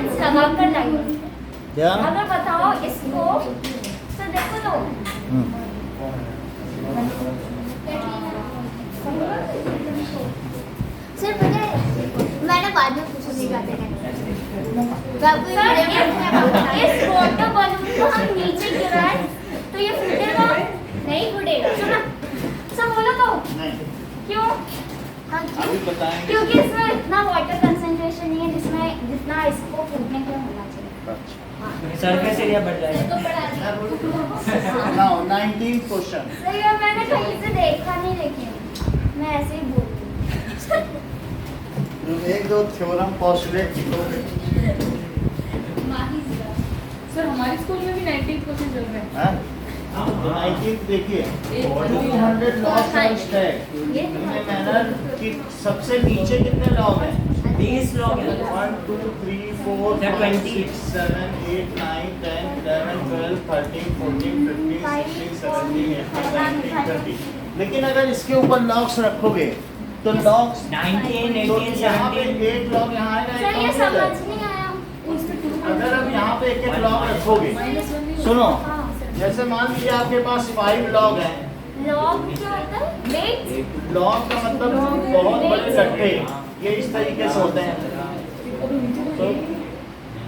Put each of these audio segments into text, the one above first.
Sense लगा कर लाई हूँ। क्या? अगर बताओ इसको तो देखो तो सर मुझे मैंने बाद में पूछा नहीं जाते हैं इस वाटर बलून को हम नीचे गिराए तो ये फूटेगा नहीं फूटेगा सुना सब बोलो तो नहीं क्यों हाँ अभी बताएंगे। क्योंकि इसमें इतना वाटर कंसंट्रेशन नहीं है जिसमें जितना इसको फूटने के लिए होना चाहिए। सरफेस एरिया बढ़ जाएगा। Now 19 question. सही है मैंने कहीं से देखा नहीं लेकिन मैं ऐसे ही बोलती हूँ। एक दो थ्योरम पोस्टुलेट लिखोगे। सर हमारे स्कूल में भी 19% चल रहा है। 19 देखिए 200 लॉग का स्टैक इनमें मैनर कि सबसे नीचे कितने लॉग हैं? 20 लोग हैं। 1 2 3 4 They're 5 20. 6 7 8 9 10 11 12 13 14 15 16 17 18 19 20। लेकिन अगर इसके ऊपर लॉक्स रखोगे तो लॉक्स 19, तो 18, यहाँ पे 17। एक लॉग यहाँ आएगा सर ये एक लॉग समझ इधर। नहीं आया अगर अब यहाँ पे एक एक लॉग रखोगे सुनो हाँ जैसे मान लीजिए आपके पास 5 लॉग हैं। लॉग क्या होता है वेट लॉग का मतलब बहुत बड़े गट्टे ये इस तरीके से होते हैं। तो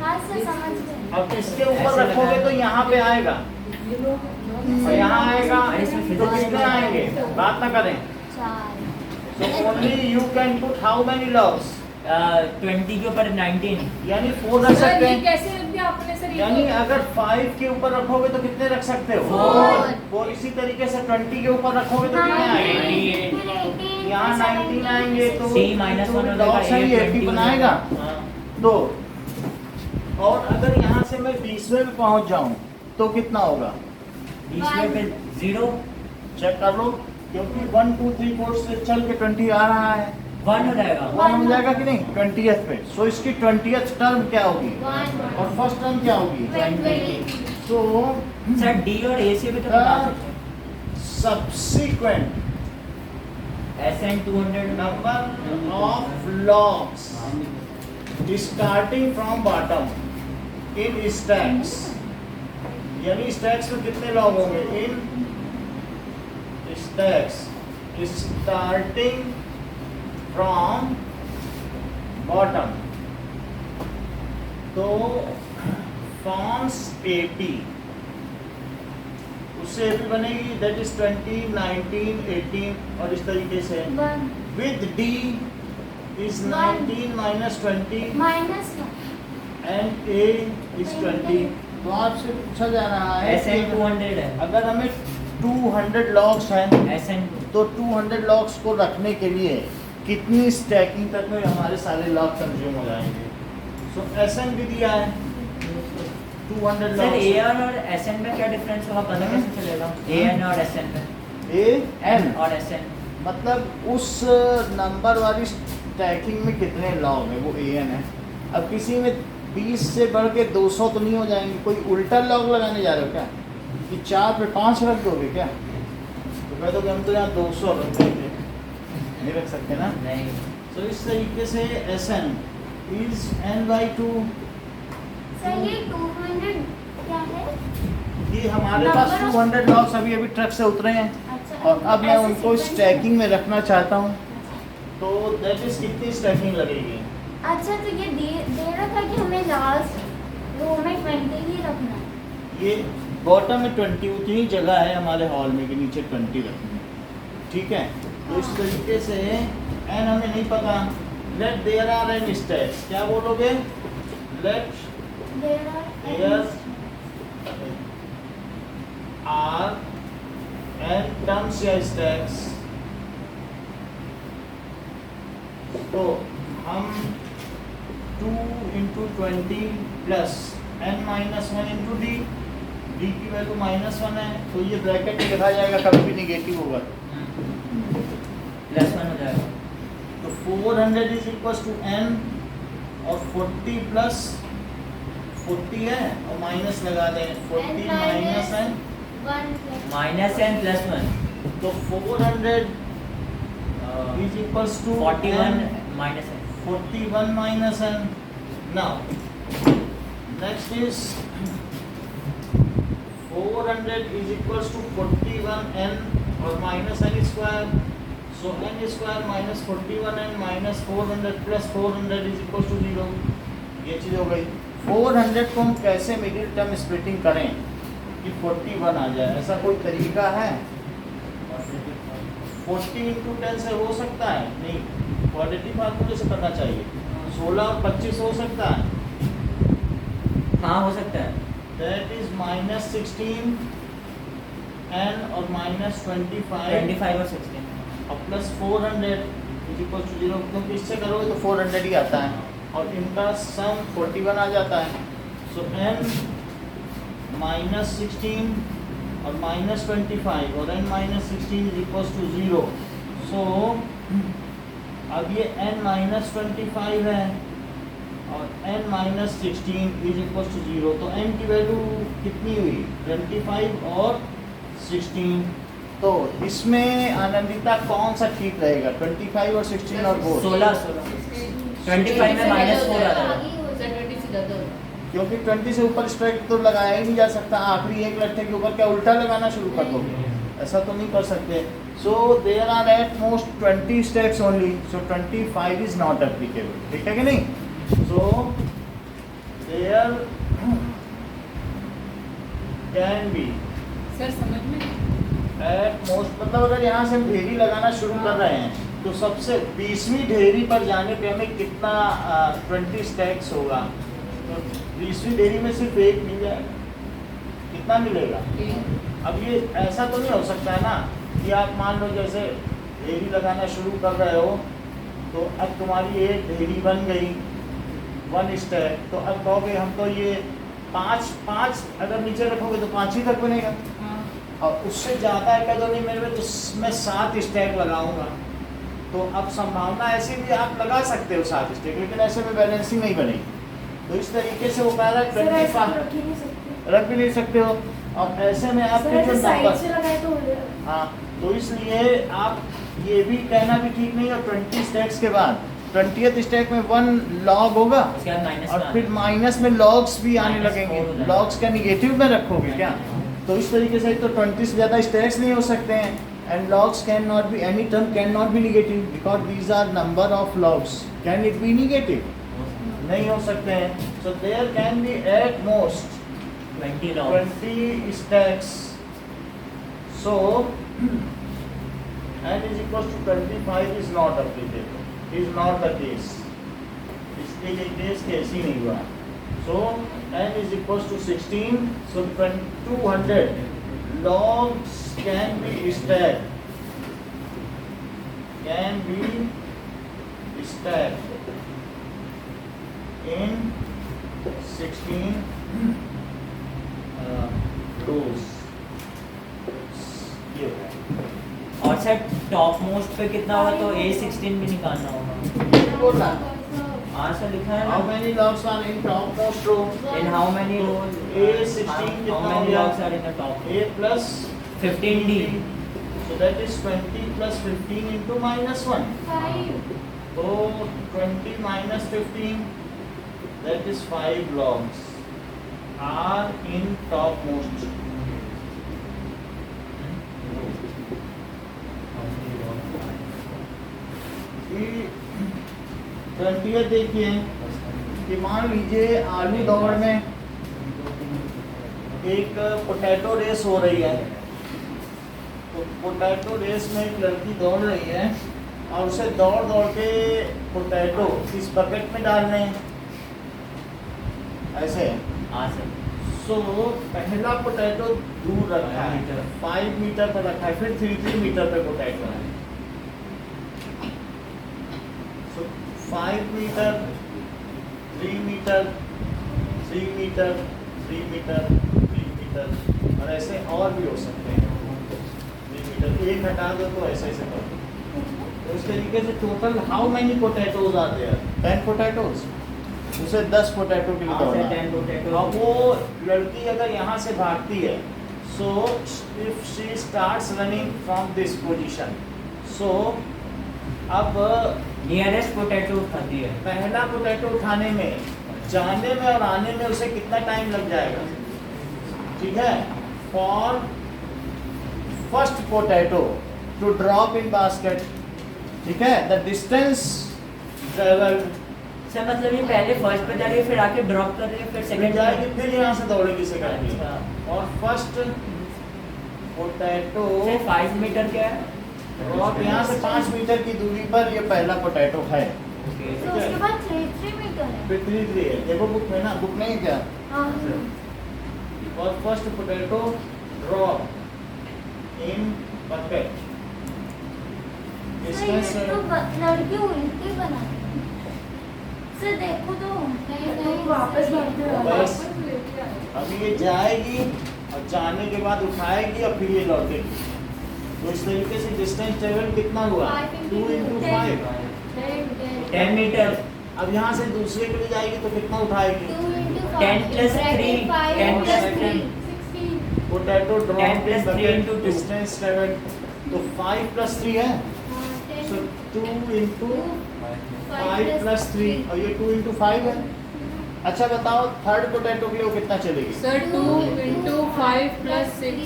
हाँ सर समझ गए अब इसके ऊपर रखोगे तो यहाँ पे आएगा और यहाँ आएगा तो कितने आएंगे बात ना करें। 4 So only you can put how many logs 20 के ऊपर 19। यानी 4 रख सर सकते ये हैं। कैसे रख दिया आपने सर? यानी अगर 5 के ऊपर रखोगे तो कितने रख सकते हो? 4। और इसी तरीके से 20 के ऊपर रखोगे तो कितने आएंगे? यहाँ 19 आएंगे तो C minus 1 हो लॉग से ही जाएगा, 80 20 बनाएगा। हाँ। तो और अगर यहाँ से मैं 20वें पे पहुँच जाऊँ तो कितना होगा? 20 में फिर 0 चेक कर लो क्योंकि 1 2 3 4 से चल के 20 आ रहा है 1 हो जाएगा। 1 हो जाएगा कि नहीं 20th पे। सो इसकी 20th टर्म क्या होगी 1 और फर्स्ट टर्म क्या होगी? 20 सो सर D और A से भी तो बता सकते हैं। subsequent SN 200 number of logs starting from bottom in stacks यानी stacks में कितने log होंगे? in stacks starting from bottom तो forms AP उससे AP बनेगी that is 20 19 18 और इस तरीके से 1 with D is 19 minus 20 minus and A is 20। तो आपसे पूछा जा रहा है SN कि 200 है। अगर हमें 200 लॉग्स हैं SN तो 200 लॉग्स को रखने के लिए कितनी स्टैकिंग तक में हमारे सारे लॉग कंज्यूम हो जाएंगे? सो SN भी दिया है 200 सर लॉग्स AN और SN में क्या डिफरेंस होगा पता कैसे चलेगा? AN और SN में AN और SN मतलब उस नंबर वाली स्टैकिंग में कितने लॉग है वो AN है। अब किसी में 20 से बढ़ के 200 तो नहीं हो जाएंगे। कोई उल्टा लॉग लगाने जा रहे हो क्या कि 4 पे 5 रख दोगे क्या? तो कह दो कि हम तो यहाँ 200 रख देंगे नहीं रख सकते ना। नहीं। तो इस तरीके से SN is n/2 सर ये 200 क्या है कि हमारे पास Number of- 200 लॉग्स अभी अभी ट्रक से उतरे हैं अच्छा और अब मैं ऐसे उनको sequence- स्टैकिंग में रखना चाहता हूँ तो दैट इज कितनी स्टैकिंग लगेगी? अच्छा तो ये दे रहा था कि हमें लास्ट रो में 20 ही रखना है। ये बॉटम में 20 उतनी जगह है हमारे हॉल में कि नीचे 20 रखनी है। ठीक है तो इस तरीके से एन हमें नहीं पता। Let there are n steps क्या बोलोगे? Let There are there are n terms या स्टेप्स। तो हम 2 into 20 plus n minus 1 into d d की वैल्यू -1 है तो ये ब्रैकेट में लिखा जाएगा कभी भी निगेटिव होगा +1 हो जाएगा। तो 400 इज इक्वल टू n और 40 प्लस 40 है और माइनस लगा दें 40 माइनस n -n +1 तो 400 is equal to 41 -n 41 minus n. Now next is 400 is equals to 41n और minus n square. So n square minus 41n minus 400 plus 400 is equals to 0. ये चीज़ हो गई. 400 को हम कैसे मिडिल टर्म स्प्लिटिंग करें कि 41 आ जाए? ऐसा कोई तरीका है? 40 into 10 से हो सकता है? नहीं, क्वाड्रेटिक फार्मूले से करना चाहिए. 16 और 25 हो सकता है? हाँ हो सकता है. That is minus 16 n और minus 25 25 और 16 और plus 400 is equal to 0. क्योंकि इससे करोगे तो 400 ही आता है और इनका सम 41 आ जाता है. So n minus 16 और minus 25 और n minus 16 is equals to 0. So अब ये n minus 25 है और n minus 16 is equals to 0. तो n की वैल्यू कितनी हुई? 25 और 16. तो इसमें आनंदिता कौन सा ठीक रहेगा? 25 और 16 और 4? 16 25 में माइनस 4 आ रहा है. क्योंकि 20 से ऊपर स्ट्राइक तो लगाया ही नहीं जा सकता. आखिरी एक लट्ठे के ऊपर क्या उल्टा लगाना शुरू कर दोगे? ऐसा तो नहीं कर सकते. So there are at most 20 steps only. So 25 is not applicable. ठीक है कि नहीं? So there can be sir समझ में at most, मतलब अगर यहाँ से हम ढेरी लगाना शुरू कर रहे हैं तो सबसे 20वीं ढेरी पर जाने पे हमें कितना 20 स्टैक्स होगा? तो 20वीं ढेरी में सिर्फ एक मिल जाएगा. कितना मिलेगा? अब ये ऐसा तो नहीं हो सकता है ना कि आप मान लो जैसे ढेरी लगाना शुरू कर रहे हो तो अब तुम्हारी एक ढेरी बन गई 1 स्टैक. तो अब कहोगे हम तो ये 5 अगर नीचे रखोगे तो 5 ही तक बनेगा और उससे ज़्यादा है क्या? तो नहीं मेरे में तो मैं 7 स्टैक लगाऊंगा. तो अब संभावना ऐसी भी आप लगा सकते हो 7 स्टैक, लेकिन ऐसे में बैलेंसिंग नहीं बनेगी. तो इस तरीके से वो कह रहा है 25 रख भी नहीं सकते हो. और ऐसे में आपके जो नंबर, हाँ, तो इसलिए आप ये भी कहना भी ठीक नहीं है. 20 स्टैक्स के बाद 20th स्टैक में 1 लॉग होगा उसके बाद माइनस और फिर माइनस में लॉग्स भी आने माइनस लगेंगे. 4 हो जाएगा. लॉग्स क्या निगेटिव में रखोगे क्या? तो इस तरीके से तो 20 से ज़्यादा स्टैक्स नहीं हो सकते हैं. And logs can not be, any term can not be negative because these are number of logs. Can it be negative? नहीं हो सकते हैं. So there can be at most 20 log 20 stacks. So n is equals to 25 is not applicable. Is not the case. इसके लिए case case ही नहीं हुआ. So n is equals to 16. So 200 logs can be stacked. Can be stacked in 16 rows. ये है. और sir top most पे कितना होगा? तो A16 भी निकालना होगा. बोल रहा है. हाँ सर लिखा है How ना. many logs are in topmost row? In how many rows? A16 How कितना हो many गया? logs are in the top? A plus 15D. So that is 20 plus 15 into minus 1. So 20 minus 15, that is 5 logs are in topmost. कि 20th देखिए कि मान लीजिए आलू दौड़ में एक पोटैटो रेस हो रही है. तो पोटैटो रेस में एक लड़की दौड़ रही है और उसे दौड़ दौड़ के पोटैटो इस बकेट में डालने हैं. ऐसे हाँ सर. सो पहला पोटैटो दूर रखा है 5 मीटर पर रखा है, फिर 3 मीटर पे पोटैटो है. So 5 metre 3 metre 3 metre 3 metre 3 metre और ऐसे और भी हो सकते हैं. 3 मीटर एक हटा दो तो ऐसे ऐसे कर दो. तो इस तरीके से total how many potatoes are there? 10 potatoes. उसे 10 पोटैटो के लिए हाँ सर दौड़ना. 10 potato. अब वो लड़की अगर यहाँ से भागती है, so if she starts running from this position, so अब नियरेस्ट पोटैटो उठाती है. पहला पोटैटो उठाने में जाने में और आने में उसे कितना टाइम लग जाएगा, ठीक है। For first potato to drop in basket, ठीक है, द डिस्टेंस ट्रेवल्ड, सर मतलब ये पहले फर्स्ट पे जा रही है फिर आके ड्रॉप कर रही है फिर फिर सेकंड जाएगी फिर यहाँ से दौड़ेगी सेकंड की। अच्छा। और फर्स्ट पोटैटो 5 मीटर क्या है? ड्रॉप यहाँ से 5 मीटर की दूरी पर ये पहला पोटैटो है। ओके। तो उसके बाद 3 मीटर है। फिर 3 है, देखो बुक में ना, बुक नहीं क्या। हाँ। और first potato drop in bucket, sir, ये तो लड़की उल्टी बनाती है। सर देखो तो तो वापस भागते रहो। बस। वापस लेके आओ। अब ये जाएगी और जाने के बाद उठाएगी और फिर ये लौटेगी। तो इस तरीके से डिस्टेंस ट्रेवल कितना हुआ, 2 into 5। 10 मीटर। अब यहाँ से दूसरे के लिए जाएगी तो कितना उठाएगी, 10 plus 3, 10 plus 3। Potato 10 drop plus इन 3 बकेट into 2। डिस्टेंस ट्रेवल, तो 5 plus 3 है, सो 2 into 5 plus 3, और ये 2 into 5 है। अच्छा बताओ थर्ड पोटैटो के लिए वो कितना चलेगी। Sir 2 into 5 plus 6।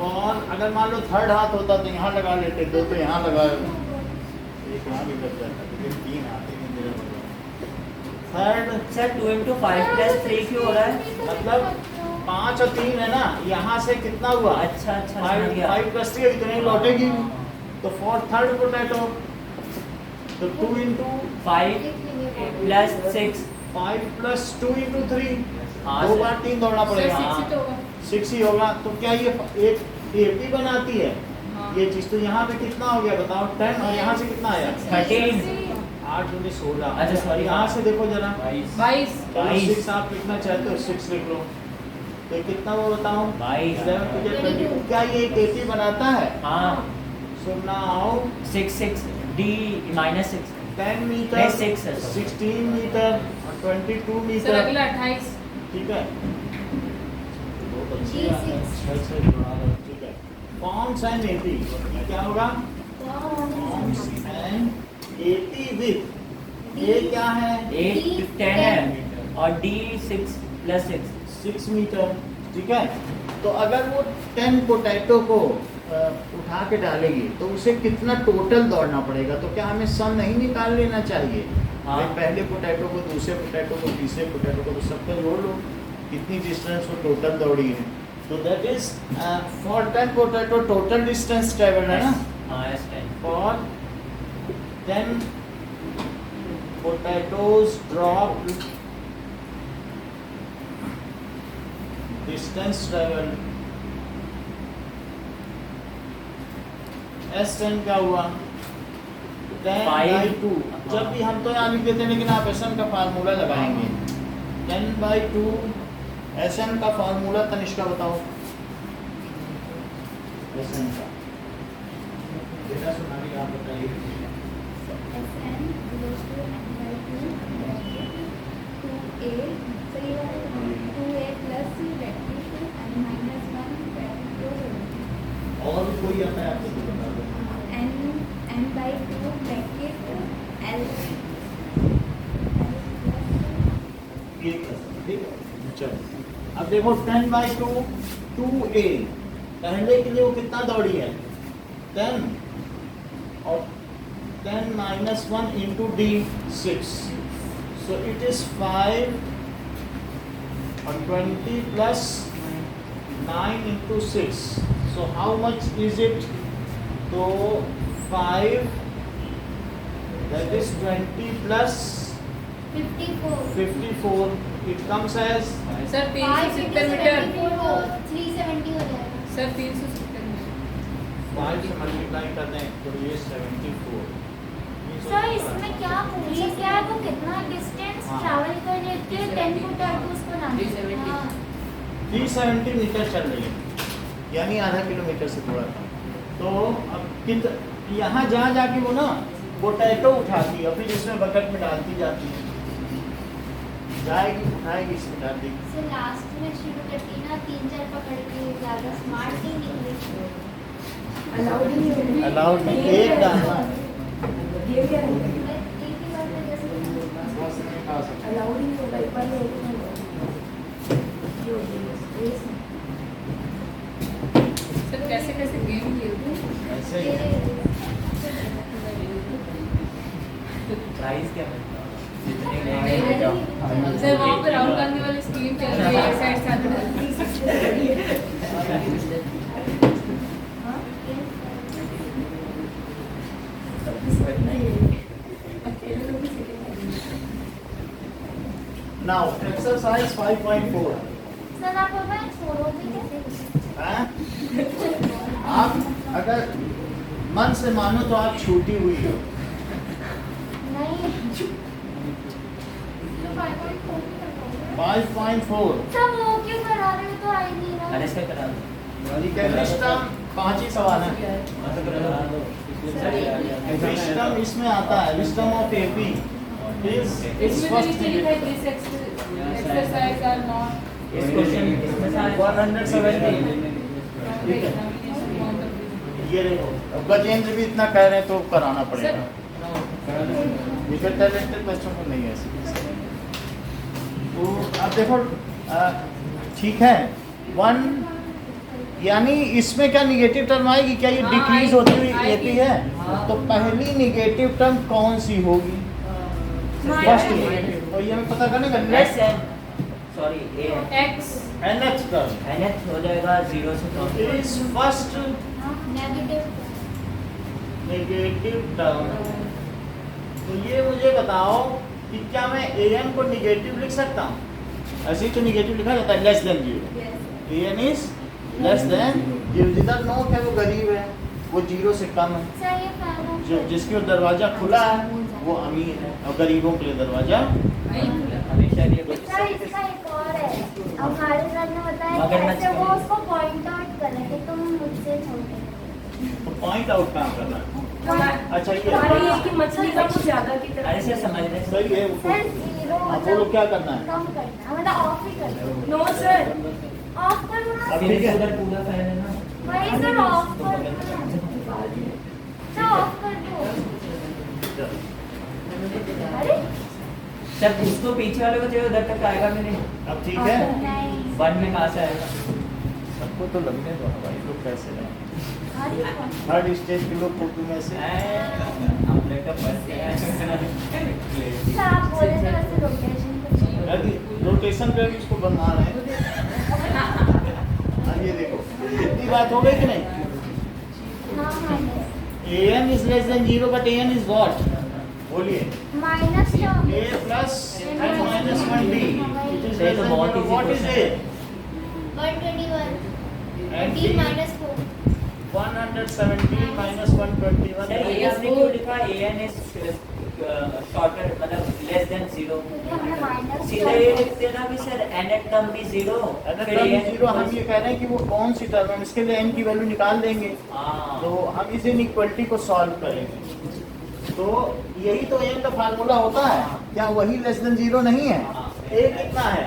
और अगर मान लो थर्ड हाथ होता तो यहाँ लगा लेते, 2 तो यहाँ लगा, एक यहाँ भी लग जाता, लेकिन 3 हाथ है मेरा मतलब। थर्ड सर 2 into 5 plus 3 क्यों हो रहा है? मतलब 5 और 3 है ना, यहाँ से कितना हुआ, अच्छा अच्छा समझ गया। 5 plus 3 अभी तो नहीं लौटेगी। तो फॉर थर्ड पोटैटो तो 2 into 5 plus 6। 5 plus 2 into 3, हाँ, 2 सर। बार 3 दौड़ना सर पड़ेगा, 6 ही तो होगा। 6 ही होगा। तो क्या ये एक 80 बनाती है हाँ। ये चीज। तो यहाँ पे कितना हो गया बताओ, 10, और यहाँ से कितना आया, 13। 8 दूनी 16। अच्छा, sorry। यहाँ से देखो जरा, 22। 6 आप लिखना चाहते हो 6 लिख लो, तो कितना वो बताओ, 22। 11 to get 22। क्या ये एक 80 बनाता है। हाँ so now 6 D minus 6। 10 metre, नहीं, 6 है, sorry। 16 मीटर और 22 सर मीटर, अगला 28। ठीक है। बहुत अच्छी जी, बात है, 6। अच्छा जुड़ा है, ठीक है। फॉर्म्स एंड 80, ये क्या होगा, फॉर्म्स एंड 80 विथ, ये क्या है, 8 10 है और D 6 plus 6। 6 मीटर, ठीक है। तो अगर वो 10 पोटैटो को उठा के डालेगी तो उसे कितना टोटल दौड़ना पड़ेगा। तो क्या हमें सम नहीं निकाल लेना चाहिए, हाँ। भाई पहले पोटैटो को, दूसरे पोटैटो को, तीसरे पोटैटो को, तो सबको जोड़ लो कितनी डिस्टेंस वो टोटल दौड़ी है। तो that is for 10 potato total distance travel है ना, हाँ yes 10। For 10 potatoes drop distance travel, S10 क्या हुआ, 10 by 2। जब भी हम तो यहाँ लिख देते हैं लेकिन आप SN का फार्मूला लगाएंगे, 10 by 2 SN का फार्मूला तनिष्का बताओ, SN का बेटा सुनाने का आप बताइए। और भी कोई आता है आपको तो बता दो। ये कर सकते, ठीक है। चलो अब देखो 10 by 2 2a, पहले के लिए वो कितना दौड़ी है, 10, और 10 minus 1 into d 6, so it is 5 और 20 plus 9 into 6, so how much is it, तो 5 that is 20 plus 54, it comes as sir 370 metre. 370 हो जाएगा। Sir 370 metre. 5 से मल्टीप्लाई कर दें तो ये 74। सर इसमें क्या पूछा क्या है, वो कितना डिस्टेंस हाँ। ट्रैवल कर लेते हैं 10 पोटैटोज को लाने के लिए? 370। हाँ। 370 मीटर चल रही है, यानी आधा किलोमीटर से थोड़ा कम। तो अब कित यहाँ जहाँ जाके वो ना पोटैटो उठाती है, फिर इसमें बकेट में डालती जाती है, जाएगी उठाएगी इसमें डाल देगी। सर लास्ट में शुरू करती ना 3-4 पकड़ के, ज़्यादा स्मार्ट नहीं निकली। अलाउड नहीं, एक डालना। एक ही बार में जैसे बढ़ा सकते हैं। अलाउड ही होगा एक बार सर कैसे कैसे गेम खेलते हैं? ऐसे ही है। प्राइस क्या मिलता है जितने गेम सर वहाँ पर राहुल गांधी वाली स्कीम चल रही है साइड Now exercise 5.4 सर आप हमें छोड़ोगे कैसे? हैं? आप अगर मन से मानो तो आप छूटी हुई हो। नहीं 5.4 सब वो क्यों करा रहे हो तो आई नहीं रहा। अरे इसका करा दो रिकग्निस्ट टर्म 5 ही सवाल है। रिकग्निस्ट टर्म इसमें आता है विस्डम ऑफ एपी इज इसमें भी नीचे लिखा है दिस एक्सरसाइज आर नॉट इस क्वेश्चन इसमें से आया 170। ये देखो अब गजेंद्र भी इतना कह रहे हैं तो कराना पड़ेगा। ये फिर टैलेंटेड बच्चों को नहीं है ऐसी। तो अब देखो ठीक है 1 यानी इसमें क्या निगेटिव टर्म आएगी क्या? ये हाँ, डिक्रीज होती हुई आएगी। एपी है तो पहली निगेटिव टर्म कौन सी होगी? First negative. तो ये हमें पता करने का less n sorry a x nth term एनएच हो जाएगा 0 से कम is first negative negative term. तो ये मुझे बताओ कि क्या मैं an को निगेटिव लिख सकता हूँ? ऐसे ही तो निगेटिव लिखा जाता है less than 0। an is less than 0। जिधर नोट है वो गरीब है, वो 0 से कम है। सर ये फाइनल जो जिसके दरवाजा खुला है वो अमीर है और गरीबों के लिए दरवाजा नहीं खुला। हमेशा ये सर इसका एक और है। हमारे सर ने बताया कि मगरमच्छ ऐसे वो का। उसको पॉइंट आउट कर रहे थे तुम मुझसे छोटे तो पॉइंट आउट काम करना है। अच्छा हमारी ये ये कि मछली का कुछ ज्यादा की तरह अरे सर समझ रहे सही है सर जीरो आप बोलो क्या करना है? कम करना है मतलब ऑफ ही करना नो सर है। ऑफ करो ना अभी ठीक है। उधर पूरा फैन है ना वही सर ऑफ कर दो। सर ऑफ कर दो। अरे जब उसको पीछे वाले को चाहिए उधर तक आएगा भी नहीं अब ठीक है। नहीं 1 में कहाँ से आएगा सबको तो लगने दो भाई लोग कैसे रहे अरे थर्ड स्टेज के लोग फोटो में से हम लोग का फर्स्ट सर आप बोले थे वैसे लोकेशन कुछ अभी रोटेशन पे भी इसको बनवा रहे हैं। अब ये देखो इतनी बात हो गई कि नहीं? हाँ minus an is less than 0 but an is what? बोलिए माइनस क्या हो a गया? plus n minus 1b which is less than बहुत 0. easy What is question a? 121 And d d minus 4 170 minus 121. Sir ये आपने क्यों लिखा an is शॉर्टर मतलब लेस देन 0 क्योंकि हमने माइनस सीधे ये लिखते ना कि सर nth टर्म भी 0 फिर an 0 हम ये कह रहे हैं कि वो कौन सी टर्म है, इसके लिए n की वैल्यू निकाल देंगे। हाँ तो हम इस इनइक्वलिटी को सॉल्व करेंगे। तो यही तो n का फार्मूला होता है, क्या वही लेस देन 0 नहीं है? a कितना है?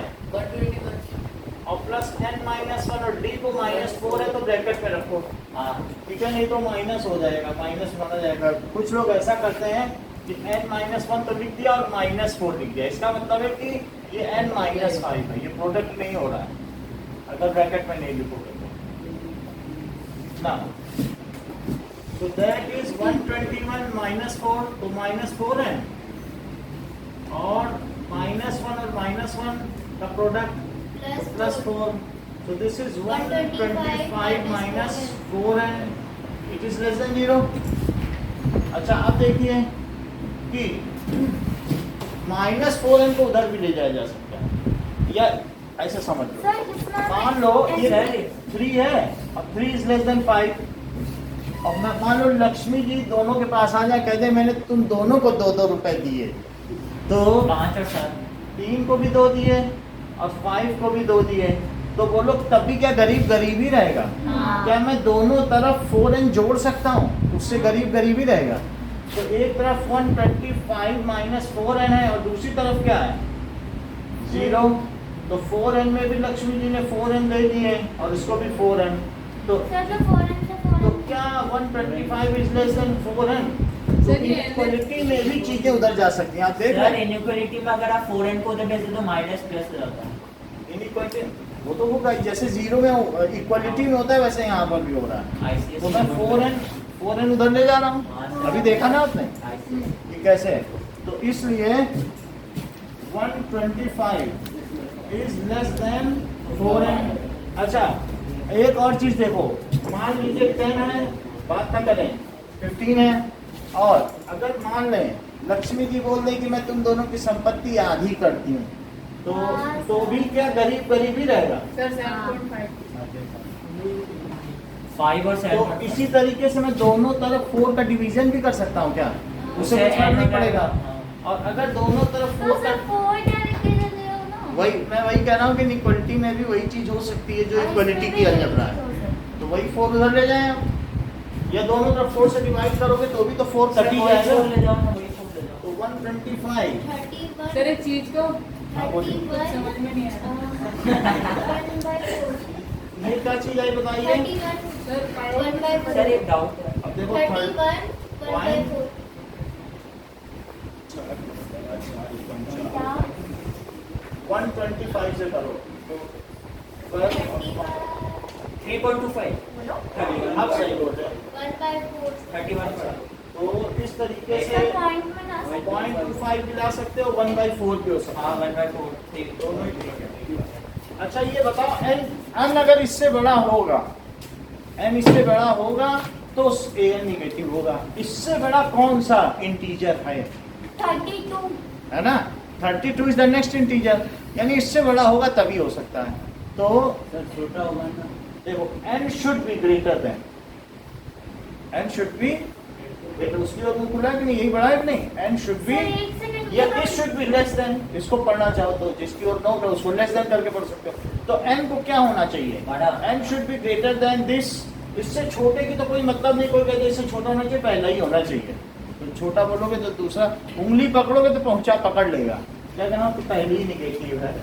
और प्लस n माइनस 1 और d को माइनस 4 है तो ब्रैकेट में रखो। हाँ ठीक है, नहीं तो माइनस हो जाएगा, माइनस माना जाएगा। कुछ लोग ऐसा करते हैं कि n माइनस 1 तो लिख दिया और माइनस 4 लिख दिया, इसका मतलब है कि ये n माइनस 5 है, ये प्रोडक्ट नहीं हो रहा है अगर ब्रैकेट में नहीं लिखोगे तो ना। So that is 121 minus 4 तो minus 4 है और minus 1 और minus 1 का product plus 4। So this is 125 minus 4 है, it is less than 0। अच्छा अब देखिए कि -4n को उधर भी ले जाया जा सकता है, या ऐसे समझ लो। सर कितना मान लो ये सर 3 है और 3 इज लेस देन 5 और मैं मान लो लक्ष्मी जी दोनों के पास आ जाए, कह दे मैंने तुम दोनों को 2-2 रुपए दिए, तो 5 और 7 3 को भी 2 दिए और 5 को भी 2 दिए, तो बोलो तब भी क्या गरीब गरीब ही रहेगा? हाँ। क्या मैं दोनों तरफ 4n जोड़ सकता हूँ, उससे गरीब गरीब ही रहेगा? तो एक तरफ 125 माइनस 4n है और दूसरी तरफ क्या है 0, तो 4n में भी लक्ष्मी जी ने 4n दे दिए और इसको भी 4n, तो सर तो 4n से 4n क्या 125 is less than 4n? Sir ये इक्वलिटी में भी चीजें उधर जा सकती हैं, आप देख सर रहे हैं इनइक्वालिटी में अगर आप 4n को उधर भेज दो तो माइनस प्लस हो जाता है। इनइक्वलिटी वो तो होगा ही, जैसे जीरो में इक्वलिटी में होता है वैसे यहाँ पर भी हो रहा है। तो मैं ICSE 4n उधर ले जा रहा हूँ, अभी देखा ना आपने ICSE कि कैसे है। तो इसलिए 125 इज लेस देन 4n। अच्छा एक और चीज देखो, मान लीजिए 10 है, बात ना करें 15 है, और अगर मान लें लक्ष्मी जी बोल दें कि मैं तुम दोनों की संपत्ति आधी करती हूँ, तो भी क्या गरीब गरीब ही रहेगा। सर 7.5 5 और 7 तो इसी तरीके से मैं दोनों तरफ 4 का डिवीजन भी कर सकता हूँ क्या, उसे कुछ करना नहीं पड़ेगा। और अगर दोनों तरफ 4 का, मैं वही कह रहा हूँ कि इक्वलिटी में भी वही चीज हो सकती है जो इक्वलिटी की अलजेब्रा है। तो वही 4 उधर ले जाएं आप, या दोनों तरफ 4 से डिवाइड करोगे तो भी तो 4 कट ही जाएगा। ले जाओ ना, वही 4 ले जाओ। तो 125 सर एक चीज को समझ में नहीं आ रहा। ये क्या चीज आई बताइए। सर एक डाउट है, अब देखो 125 से करो तो 3.25 आप सही बोल रहे हैं। 31 पड़ा। तो इस तरीके से 0.25 भी ला सकते हो, 1/4 भी हो सकता हाँ है, 1/4 ठीक है। दोनों ही ठीक है। अच्छा ये बताओ n अगर इससे बड़ा होगा, n इससे बड़ा होगा तो an निगेटिव होगा। इससे बड़ा कौन सा इंटीजर है 32 है ना, 32 इज द नेक्स्ट इंटीजर, यानी इससे बड़ा होगा तभी हो सकता है। तो छोटा होगा ना, देखो n should be greater than, n should be greater, उसकी ओर खुला है कि नहीं, यही बड़ा है कि नहीं, n शुड बी या this should be less than. इसको पढ़ना चाहो तो जिसकी ओर नोट है उसको लेस देन करके पढ़ सकते हो। तो n को क्या होना चाहिए, बड़ा। n should be greater than this. इससे छोटे की तो कोई मतलब नहीं, कोई कहते इससे छोटा होना चाहिए, पहला ही होना चाहिए। तो छोटा बोलोगे तो दूसरा, उंगली पकड़ोगे तो पहुंचा पकड़ लेगा, क्या कहना तो पहले ही निगेटिव है,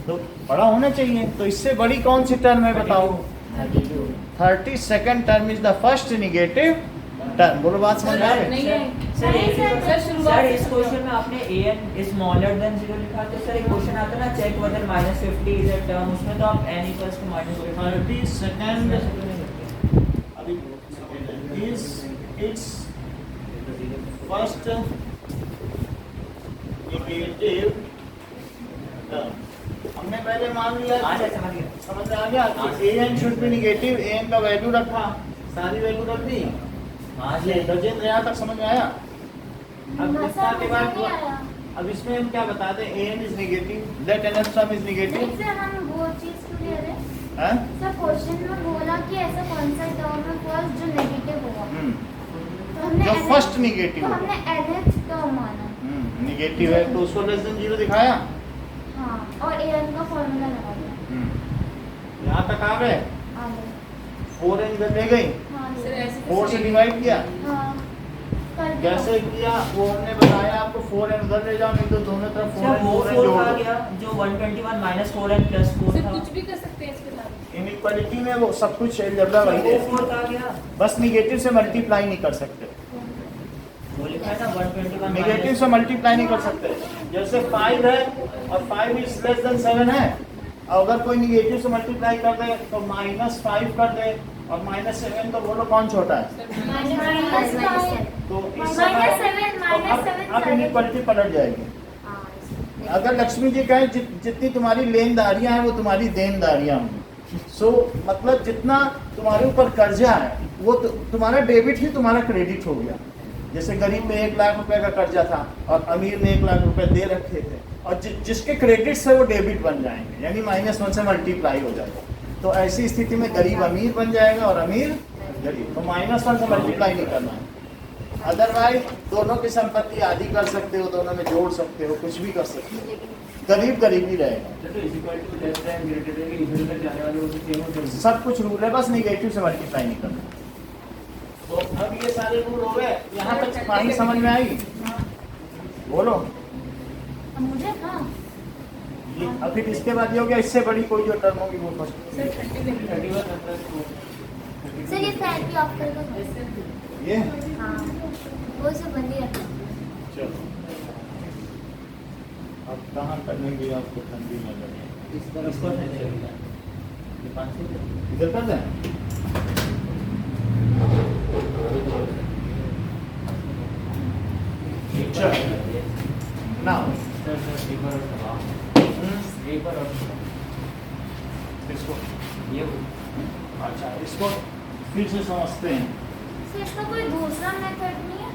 तो बड़ा होना चाहिए। तो इससे बड़ी कौन सी टर्म है बताओ, 32nd term is the first negative term. बोलो बात समझ आ रही नहीं है। है सर सर शुरुआत सर इस क्वेश्चन में आपने an is smaller than 0 लिखा, तो सर एक क्वेश्चन आता है ना check whether -50 is a term, उसमें तो आप n equals to -50 32nd अभी is its first negative term। हमने पहले मान लिया, अच्छा समझ गया। समझ में आ गया कि an should be negative, an का वैल्यू रखा, सारी वैल्यू रख दी। हाँ ये जी गजेंद्र यहाँ तक समझ में आया। अब इसका के बाद अब इसमें हम क्या बताते हैं, an is negative, that nth term is negative हम वो चीज क्लियर है हैं। सर, क्वेश्चन में बोला कि ऐसा कौन सा टर्म है फर्स्ट जो नेगेटिव होगा, तो हमने जो nth फर्स्ट नेगेटिव तो हमने nth टर्म माना। नेगेटिव है तो उसको लेस देन 0 दिखाया। हाँ, और an का फॉर्मूला लगा दिया। यहाँ तक आ गए, आगे 4n ले गई, हाँ सर ऐसे 4 से डिवाइड किया, हाँ कर दिया। कैसे किया वो हमने बताया आपको। 4n उधर ले जाओ, नहीं तो दोनों तरफ सर 4n वो 4 जोड़ आ दो। गया जो 121 -4n +4 सर था, कुछ भी कर सकते हैं इसके साथ। इनइक्वालिटी में वो सब कुछ अलजेब्रा वही वो है, 4 आ गया, बस निगेटिव से मल्टीप्लाई नहीं कर सकते, वो लिखा था 121 नेगेटिव से मल्टीप्लाई नहीं कर सकते। जैसे 5 है और 5 इज लेस देन 7 है, अगर कोई निगेटिव से मल्टीप्लाई कर दे तो -5 कर दे और -7, तो बोलो कौन छोटा है। तो इस समय अब इनइक्वालिटी पलट जाएगी। अगर लक्ष्मी जी कहें जितनी तुम्हारी लेनदारियां हैं वो तुम्हारी देनदारियां होंगी, सो मतलब जितना तुम्हारे ऊपर कर्जा है वो तुम्हारा डेबिट ही तुम्हारा क्रेडिट हो गया। जैसे गरीब में 1 लाख रुपए का कर्जा था और अमीर ने 1 लाख रुपए दे रखे थे, और जिसके क्रेडिट से वो डेबिट बन जाएंगे, यानी -1 से मल्टीप्लाई हो जाएगा। तो ऐसी स्थिति में गरीब अमीर बन जाएगा और अमीर गरीब, तो -1 से मल्टीप्लाई नहीं करना है। अदरवाइज दोनों की संपत्ति आधी कर सकते हो, दोनों में जोड़ सकते हो, कुछ भी कर सकते हो, गरीब गरीब ही रहेगा। सब कुछ रूल है, बस निगेटिव से मल्टीप्लाई नहीं करना। तो अब ये सारे रूल हो गए, यहाँ तक कहानी समझ में आई। बोलो मुझे हाँ ये अब फिर इसके बाद ये हो गया, इससे बड़ी कोई जो टर्म होगी वो फर्स्ट। सर 30 सर ये फैन भी ऑफ कर दो। ये हाँ वो सब बंदी रखा। चलो अब कहाँ करने की आपको ठंडी लग रही है? इसको नहीं चलेगा। ये 500 इधर कर दें? चलो नाउ इसको ये अच्छा इसको फिर से समझते हैं। सर इसका कोई दूसरा मेथड नहीं है?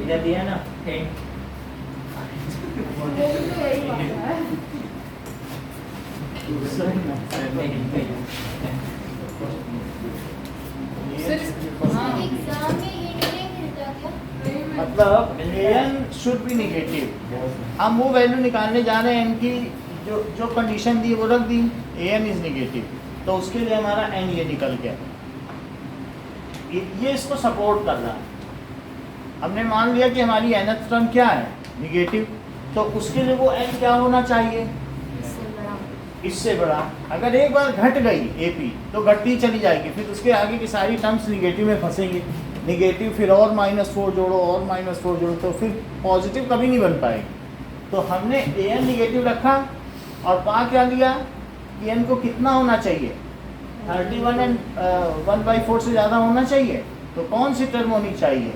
इधर दिया ना हिंट वो भी तो यही बात है। हाँ। एग्जाम में ये नहीं मिलता क्या? मतलब an शुड बी निगेटिव। हम वो वैल्यू निकालने जा रहे हैं n की जो जो कंडीशन दी वो रख दी an इज निगेटिव, तो उसके लिए हमारा n ये निकल गया। ये इसको सपोर्ट कर रहा है। हमने मान लिया कि हमारी nth टर्म क्या है निगेटिव, तो उसके लिए वो n क्या होना चाहिए इससे बड़ा। इससे बड़ा। अगर एक बार घट गई AP तो घटती चली जाएगी, फिर उसके आगे की सारी टर्म्स निगेटिव में फंसेंगी। निगेटिव फिर और -4 जोड़ो और -4 जोड़ो तो फिर पॉजिटिव कभी नहीं बन पाएगी। तो हमने an निगेटिव रखा और पा क्या लिया कि n को कितना होना चाहिए 31 एंड 1/4 से ज़्यादा होना चाहिए। तो कौन सी टर्म होनी चाहिए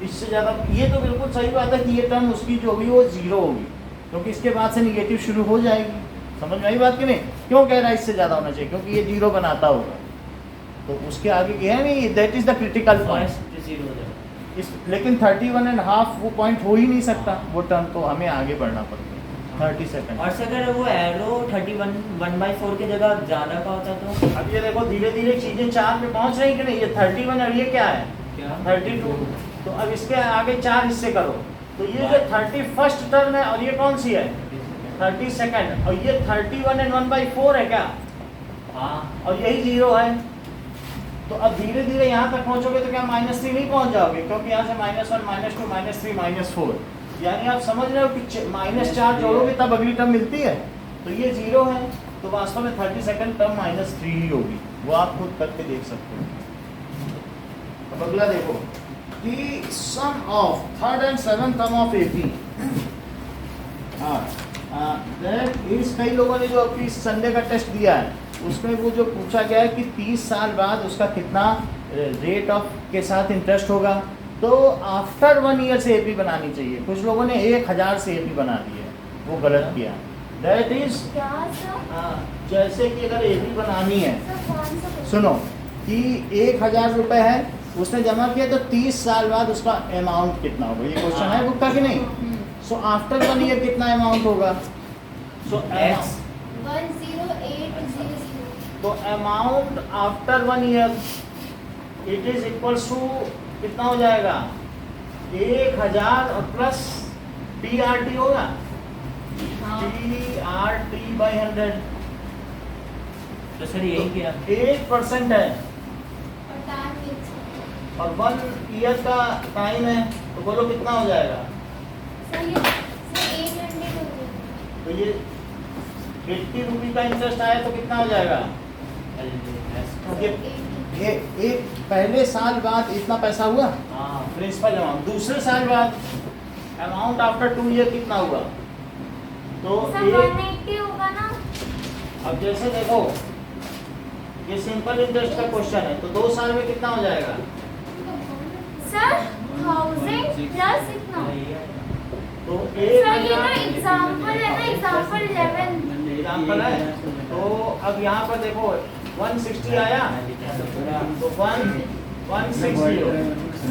इससे ज़्यादा? ये तो बिल्कुल सही बात है कि ये टर्म उसकी जो होगी वो 0 होगी, क्योंकि इसके बाद से निगेटिव शुरू हो जाएगी। समझ में आई बात कि नहीं? क्यों कह रहा है इससे ज़्यादा होना चाहिए? क्योंकि ये 0 बनाता होगा, तो उसके आगे क्या है नहीं, that is the critical point. Zero हो जाएगा। लेकिन 31.5 वो पॉइंट हो ही नहीं सकता वो टर्म, तो हमें आगे बढ़ना पड़ेगा 30 सेकंड। और से अगर वो एरो 31 1/4 की जगह ज़्यादा का होता तो अब ये देखो धीरे धीरे चीज़ें 4 पे पहुंच रही कि नहीं। ये 31 और ये क्या है क्या 32। तो अब इसके आगे 4 हिस्से करो, तो ये जो 31st टर्म है और ये कौन सी है 32nd, और ये 31 एंड 1/4 है क्या, हाँ और यही 0 है। तो अब धीरे धीरे यहाँ तक पहुँचोगे तो क्या -3 नहीं पहुँच जाओगे, क्योंकि यहाँ से -1 -2 -3 -4, यानी आप समझ रहे हो कि -4 जोड़ोगे तब अगली टर्म मिलती है। तो ये 0 है, तो वास्तव में 32nd टर्म -3 ही होगी। वो आप खुद करके देख सकते हो। अब अगला देखो, the sum of third and seventh term of AP that is, कई लोगों ने जो अभी संडे का टेस्ट दिया है उसमें वो जो पूछा गया है कि 30 साल बाद उसका कितना रेट ऑफ के साथ इंटरेस्ट होगा, तो आफ्टर 1 ईयर से AP बनानी चाहिए। कुछ लोगों ने 1000 से AP बना दी है, वो गलत किया। दैट इज क्या सर? जैसे कि अगर AP बनानी है, सर कौन सा क्वेश्चन? सुनो कि 1000 रुपए है उसने जमा किया, तो 30 साल बाद उसका अमाउंट कितना होगा, ये क्वेश्चन है बुक का कि नहीं। सो आफ्टर 1 ईयर कितना अमाउंट होगा, सो 10800। तो amount after 1 year it is equals to कितना हो जाएगा 1000 और प्लस TRT होगा, TRT/100। तो सर यही किया 8% है और टाइम फिक्स है। और 1 ईयर का टाइम है, तो बोलो कितना हो जाएगा। सर ये सर 800 हो गया। तो ये 80 रुपये का इंटरेस्ट आया तो कितना हो जाएगा। ये एक पहले साल बाद इतना पैसा हुआ प्रिंसिपल अमाउंट, दूसरे साल बाद अमाउंट आफ्टर 2 ईयर कितना हुआ, तो सर 180 होगा ना? अब जैसे देखो ये सिंपल इंटरेस्ट का क्वेश्चन है, तो 2 साल में कितना हो जाएगा। सर 1000 प्लस इतना। तो सर ये तो एग्जांपल है ना, एग्जांपल 11। एग्जाम्पल है, तो अब यहाँ पर देखो 160 आया, तो 160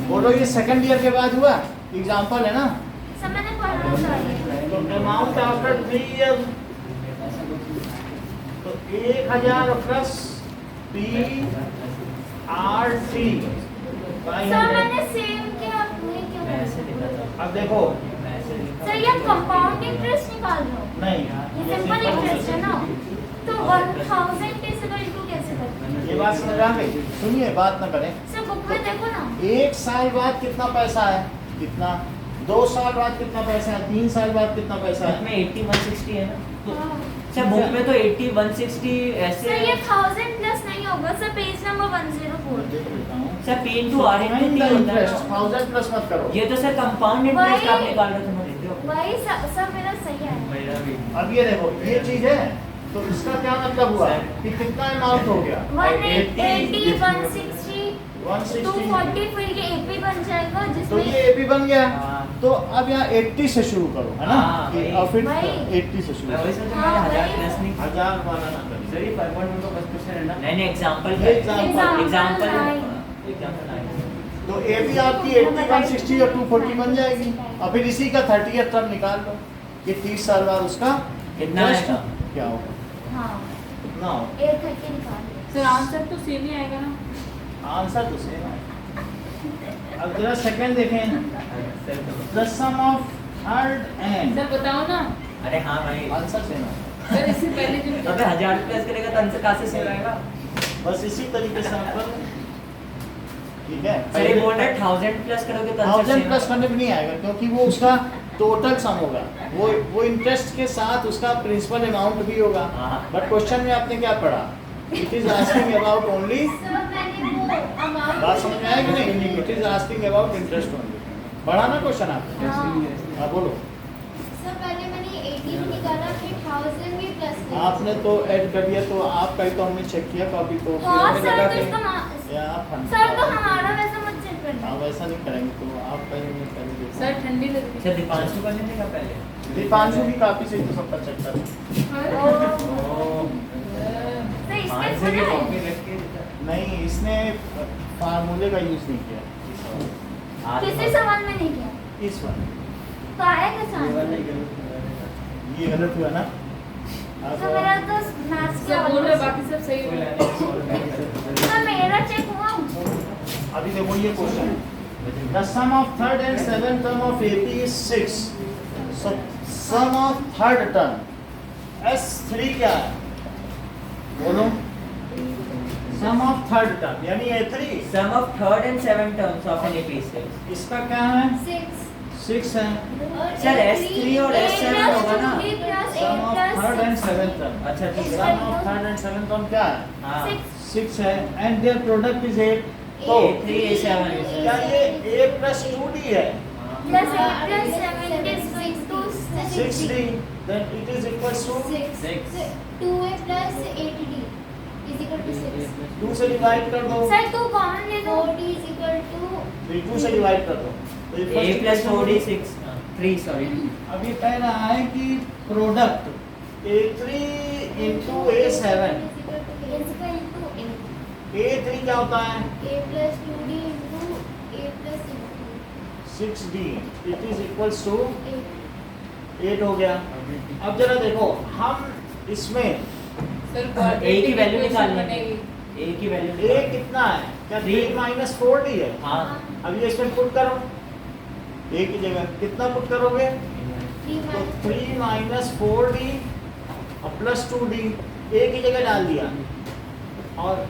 बोलो ये सेकंड ईयर के बाद हुआ, एग्जाम्पल है ना। सर मैंने पढ़ा था ये। तो अमाउंट आफ्टर 3 ईयर, तो 1000 प्लस TRT सर मैंने सेम किया, आपने क्यों? अब देखो सर ये कंपाउंड इंटरेस्ट निकाल रहे हो? नहीं, ये सिंपल इंटरेस्ट है ना, तो 1000 कैसे कैसे करते? ये बात समझ आ गई। सुनिए बात ना करें। सर बुक में देखो ना। 1 साल बाद कितना पैसा है, कितना 2 साल बाद कितना पैसा है, 3 साल बाद कितना पैसा है? में 80 160 है ना, तो हाँ। अच्छा बुक में तो 80 160 ऐसे सर ये 1000 प्लस नहीं होगा सर, पेज नंबर 104। देख लेता हूँ। Sir P into R into T होता है इंटरेस्ट ना। 1000 प्लस मत करो। ये तो सर कंपाउंड इंटरेस्ट वही- आप निकाल रहे थे, मैं देते हो वही सर मेरा सही है। मेरा भी अब ये देखो ये चीज है, तो इसका क्या मतलब हुआ कि कितना अमाउंट हो गया? 180 160 160। 240 फिर ये AP बन जाएगा तो जिसमें ये एपी बन गया। हाँ। तो अब यहाँ 80 से शुरू करो, है ना? हाँ, वही। और फिर वही। 80 से शुरू मैं वही करो। सोचा हाँ, मैंने 1000 वही। प्लस नहीं 1000 वाला ना करो। सर ये 5.1 का 5% है ना? नहीं नहीं एग्जांपल ये example- एग्जांपल nine। तो ए भी आपकी 80 160 और 240 बन जाएगी। और फिर इसी का 30th टर्म निकाल लो कि 30 साल बाद उसका कितना interest आएगा? क्या होगा? हाँ कितना होगा? 830 निकाल सर आंसर तो सेम ही आएगा ना? आंसर तो सेम है। अब जरा सेकंड देखें, the sum of third and, sir बताओ ना। अरे हाँ भाई, आंसर सेम है। सर इससे पहले जो अबे 1000 प्लस करेगा तो आंसर कहाँ से सेव आएगा? बस इसी तरीके से आप करो, ठीक है? सर ये बोल रहे 1000 प्लस करोगे तो आंसर 1000 प्लस करने भी नहीं आएगा, क्योंकि वो उसका टोटल सम होगा। वो इंटरेस्ट के साथ उसका प्रिंसिपल अमाउंट भी होगा। हाँ। बट क्वेश्चन में आपने क्या पढ़ा? It is asking about only, sir मैंने वो अमाउंट बात समझ में आया कि नहीं? It is asking about interest only. पढ़ा ना क्वेश्चन आपने? हाँ बोलो। सर पहले मैंने 80 भी निकाला फिर 1000 भी प्लस किया। आपने तो ऐड कर दिया, तो आपका ही तो हमने चेक किया कॉपी को। फिर हाँ हमें सर लगा तो कि- इसका या आप हम- सर तो हमारा वैसा मत चेक हाँ करना। वैसा नहीं करेंगे, तो आपका ही हमने पहले देखा। सर ठंडी लग रही अच्छा दीपांशु का नहीं देखा पहले? दीपांशु की कॉपी से ही तो सबका चेक कर। सर इसके पाँच से भी पता कॉपी है रख के देता। नहीं, इसने फार्मूले का यूज नहीं किया किसी सवाल में नहीं किया इस बार। तो आएगा ये चांस। वाला ही गलत ये गलत हुआ ना? सर मेरा तो मैथ्स सर बोल रहे बाकी सब सही हो रहा है। सर मेरा चेक हुआ। अभी देखो ये question, the sum of third and seventh term of AP is 6. So sum of third term S3 क्या है? बोलो। सम ऑफ थर्ड टर्म यानी A3, Sum of third and seventh terms of an AP is 6. इसका क्या है? 6 6 है। Sir, S3 और S7 होगा ना? Sum of third and seventh term, अच्छा ठीक है। Sum of third and seventh term क्या है? हाँ 6 है एंड देयर प्रोडक्ट इज 8. तो A3 A7 क्या ये A plus 2D है? Plus 8 plus 7 is 6D, then it is equals to 2A plus 8D is equal to 6. 2 से डिवाइड कर दो, सर 2 कॉमन ले दो। 4D is equal to 2 से डिवाइड कर दो। तो ये A first plus equation 4D होगी। 6 3 सॉरी। अब ये कह रहा है कि product A3 into A7, is equal to 8. A3 क्या होता है? A plus 2D into A plus 6D, it is equals to 8. 8 हो गया। अब जरा देखो, हम इसमें सर A की वैल्यू निकालनी बनेगी। है। A की वैल्यू A निकालनी कितना है? क्या 3 3 minus 4D है? हाँ अब ये इसमें पुट करो, A की जगह कितना पुट करोगे? 3 तो minus 3 minus 4D और प्लस 2D A की जगह डाल दिया, और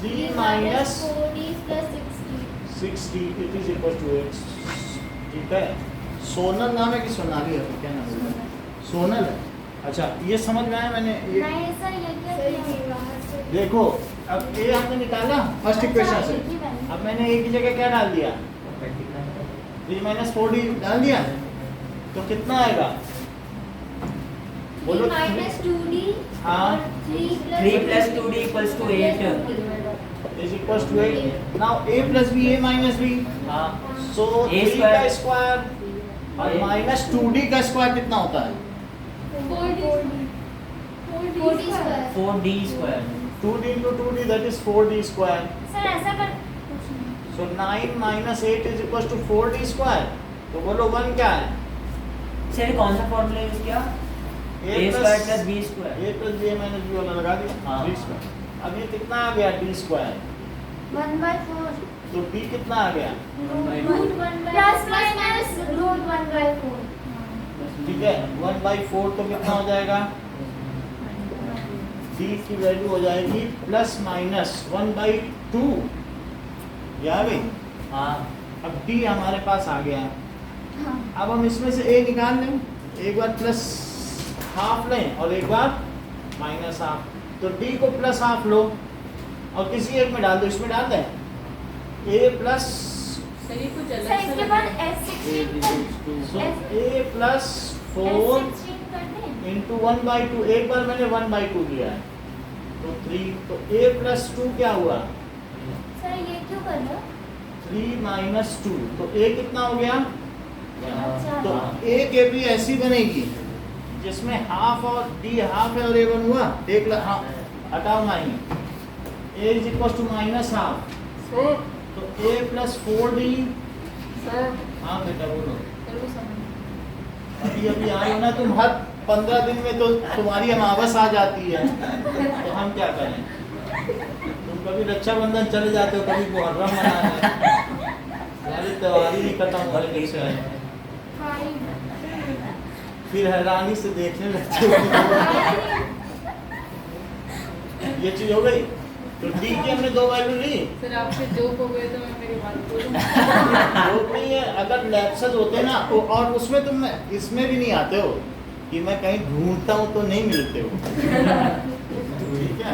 3 minus 4D plus 6D. 6D it is equal to 8. ठीक है? सोनल नाम है कि सोनाली है? तो क्या नाम है? सोनल है। अच्छा ये समझ में आया मैंने ये। नहीं सर ये क्या किया? देखो अब A हमने निकाला फर्स्ट इक्वेशन से, अब मैंने A की जगह क्या डाल दिया? 3 minus 4D डाल दिया, तो कितना आएगा? 3 minus 2D हाँ। और 3 plus 2D equals to 8. is equals to 8. Now A plus B, A minus B. हाँ So A 3 square. का स्क्वायर और A- माइनस 2D का स्क्वायर कितना होता है? 4D square. 4D square. 2D into 2D that is 4D square. Sir ऐसा कर कुछ नहीं। So 9 minus 8 is equals to 4D square. तो बोलो 1 क्या है? सर कौन सा फॉर्मूला यूज किया? A square plus B square. A plus B minus B वाला लगा दिया, हाँ। D square. अब ये कितना आ गया D square? 1/4. तो B कितना आ गया? Root 1/4. Plus minus root 1/4. ठीक है, 1/4 तो कितना हो जाएगा? D की वैल्यू हो जाएगी प्लस माइनस 1/2। या भाई हाँ अब D हमारे पास आ गया, हाँ अब हम इसमें से ए निकाल लें, एक बार प्लस हाफ लें और एक बार माइनस हाफ। तो डी को प्लस हाफ लो और किसी एक में डाल दो, इसमें डाल दें ए प्लस सर ये कुछ अलग सर इसके बाद S16 ए प्लस 4 S16 कर दें। इंटू 1/2। एक बार मैंने 1/2 लिया है तो 3, तो ए प्लस 2 क्या हुआ? सर ये क्यों कर रहे हो? 3 माइनस 2, तो ए कितना हो गया? अच्छा तो ए के भी ऐसी बनेगी जिसमें हाफ और डी हाफ है और ए 1 हुआ। एक हाँ हटाओ माइन, a is equal to minus half, sir तो ए प्लस 4d। सर हाँ बेटा बोलो। सर वो समझ अभी अभी आए हो ना तुम, हर 15 दिन में तो तुम्हारी अमावस आ जाती है, तो हम क्या करें? तुम कभी रक्षाबंधन चले जाते हो, कभी मुहर्रम मनाने, तुम्हारी त्योहार ही नहीं खत्म हो रही से है। फिर हैरानी से देखने लगते हो। ये चीज हो गई। तो डी की हमने 2 वैल्यू ली। सर आपसे जोक हो गए तो मैं मेरी बात बोलूं। वो नहीं है, अगर लैप्सेस होते ना और उसमें तुम इसमें भी नहीं आते हो कि मैं कहीं ढूंढता हूँ तो नहीं मिलते हो, ठीक है,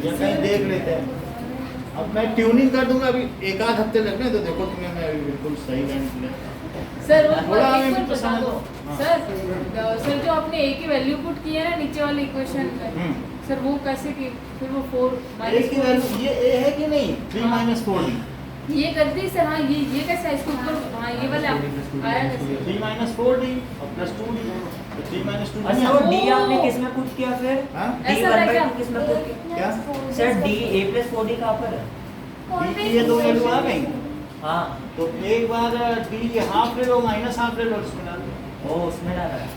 या कहीं देख लेते हैं। अब मैं ट्यूनिंग कर दूंगा, अभी एक आध हफ्ते लगने तो देखो तुम्हें मैं अभी बिल्कुल सही लाइन ले। सर वो थोड़ा एक हमें बार तो बता समझ दो। हाँ। सर जो आपने ए की वैल्यू पुट की है ना नीचे वाले इक्वेशन में, सर वो कैसे की? फिर वो 4 ए की वैल्यू ये ए है कि नहीं? 3 माइनस 4 ये कर दी सर। हाँ ये कैसा है? इसको ऊपर हाँ ये वाला आया कैसे? 3 माइनस 4d और प्लस 2d, तो 3 माइनस 2d। अच्छा वो डी आपने किस में पुट किया फिर? हाँ? डी ऐसा था क्या? 1/2 किस में पुट किया? क्या? Sir D A plus 4d कहाँ पर है? डी की ये 2 वैल्यू आ गई, हाँ तो एक बार डी की हाफ ले लो, माइनस हाफ ले लो, इसमें डाल दो। ओ उसमें डाला है।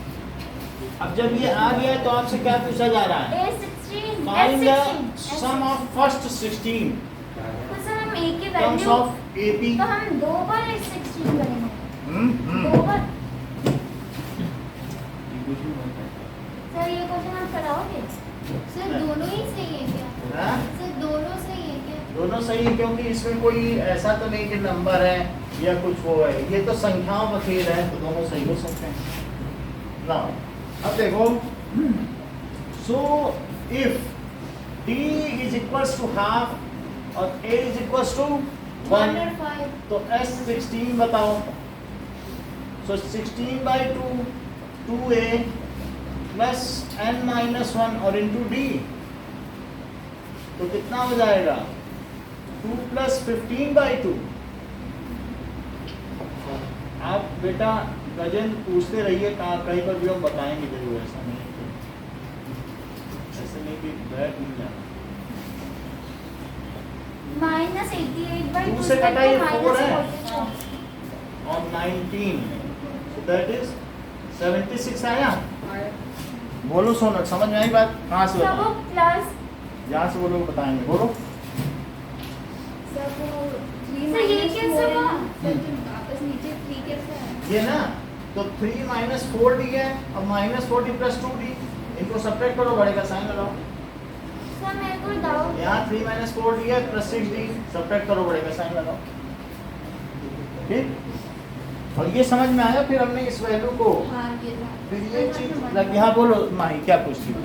अब जब ये आ गया है तो आपसे क्या पूछा जा रहा है? A16 find the S16 sum of first 16 तो सर हम A की टर्म्स वैल्यू ऑफ एपी। तो हम 2 बार S16 करेंगे। 2 बार। सर ये क्वेश्चन आप कराओगे? सर दोनों ही सही है क्या? हाँ? सर दोनों सही है क्या? दोनों सही है, क्योंकि इसमें कोई ऐसा तो नहीं कि नंबर है या कुछ वो है, ये तो संख्याओं का खेल है, तो दोनों सही हो सकते हैं ना। अब देखो, so if d is equals to half और a इज इक्वल्स टू 1, 1/5 तो S16 बताओ। सो 16/2 2a प्लस n माइनस 1 और इंटू d, तो कितना हो जाएगा? 2 प्लस 15/2। आप बेटा गजन पूछते रहिए, कहीं पर भी हम बताएंगे जरूर, ऐसा नहीं है, ऐसे नहीं कि बैठ नहीं जाना। -88/2 2 से कटा ये 4 है -44 और 19, so that is 76 आया। बोलो सोनल, समझ में आई बात? कहाँ से सब बताओ? प्लस जहाँ से बोलो बताएंगे, बोलो। सर वो 3 सर, ये माइनस कैसे 4 है हुआ? ना? सर जो वापस नीचे 3 कैसे है? ये ना, तो 3 माइनस 4d है और माइनस 4d प्लस 2d, इनको सब्ट्रैक्ट करो, बढ़ेगा साइन लगाओ। सर मेरे को डाउट यहाँ 3 माइनस 4d है प्लस 6d, सब्ट्रैक्ट करो, बढ़ेगा साइन लगाओ। ठीक, और ये समझ में आया। फिर हमने इस वैल्यू को, हाँ ये था। फिर ये चीज लग, यहाँ बोलो माही क्या पूछती हो?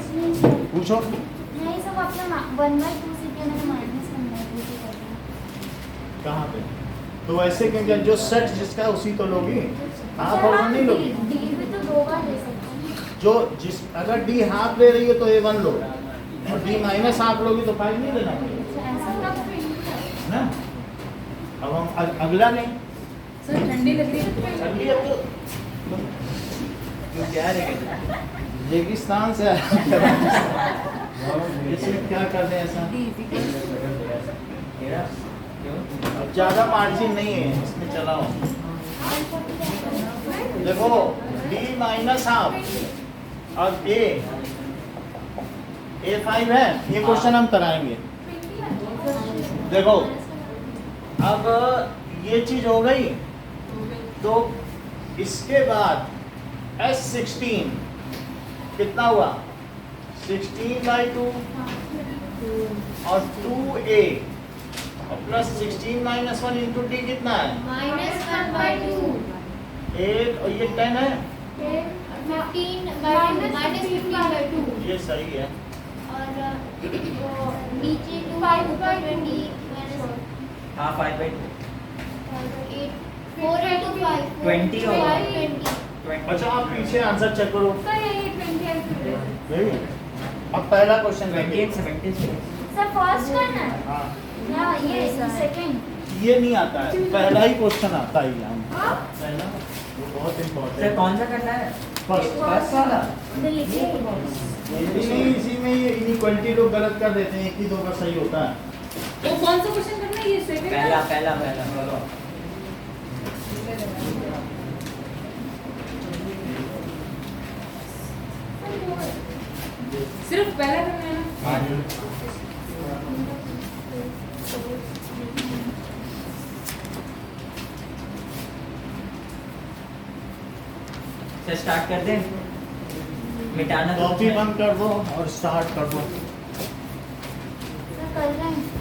पूछो। नहीं सब आपने 1/2 से किया, मैंने -1/2 से कर दिया। कहाँ पे? तो ऐसे क्योंकि जो सेट जिसका है उसी तो लोगी, हाफ और वन नहीं लोगी। D भी तो 2 बार ले सकते हैं। जो जिस अगर डी हाफ ले रही है तो A1 लो, और डी माइनस हाफ लोगी तो 5 नहीं लेना पड़ेगा ऐसा कब ना। अब हम अगला लें। सर ठंडी लग रही है। अगली अब तो क्या रहेगा, रेगिस्तान से आया। इसमें क्या कर दें ऐसा? अब ज़्यादा मार्जिन नहीं है इसमें, चलाओ। देखो d माइनस हाफ और A5 है, ये क्वेश्चन हम कराएंगे। देखो अब ये चीज हो गई, तो इसके बाद S16 कितना हुआ? 16/2 और 2a और प्लस 16 माइनस 1 इंटू डी कितना है? -1/2 8 और ये 10 है, 15 माइनस 15/2 ये सही है। और वो नीचे 5/20 माइनस हाँ 5/2 8 4/5 20 होगा। 20 अच्छा आप पीछे आंसर चेक करो। सर ये 28 Very good. अब पहला क्वेश्चन 28 76 सर फर्स्ट करना है हाँ, या ये सेकंड? ये नहीं आता है, पहला ही क्वेश्चन आता है यहाँ। हाँ पहला वो बहुत सर इम्पोर्टेंट। कौन सा करना है फर्स्ट फर्स्ट वाला तो लिखिए इसी में ये इनइक्वालिटी लोग गलत कर देते हैं, एक ही दो का सही होता है। वो कौन सा क्वेश्चन करना है? ये सेकंड पहला पहला पहला सिर्फ पहला करना है ना? सर स्टार्ट कर दें मिटाना तो कॉपी बंद कर दो और स्टार्ट कर दो। सर कर रहे हैं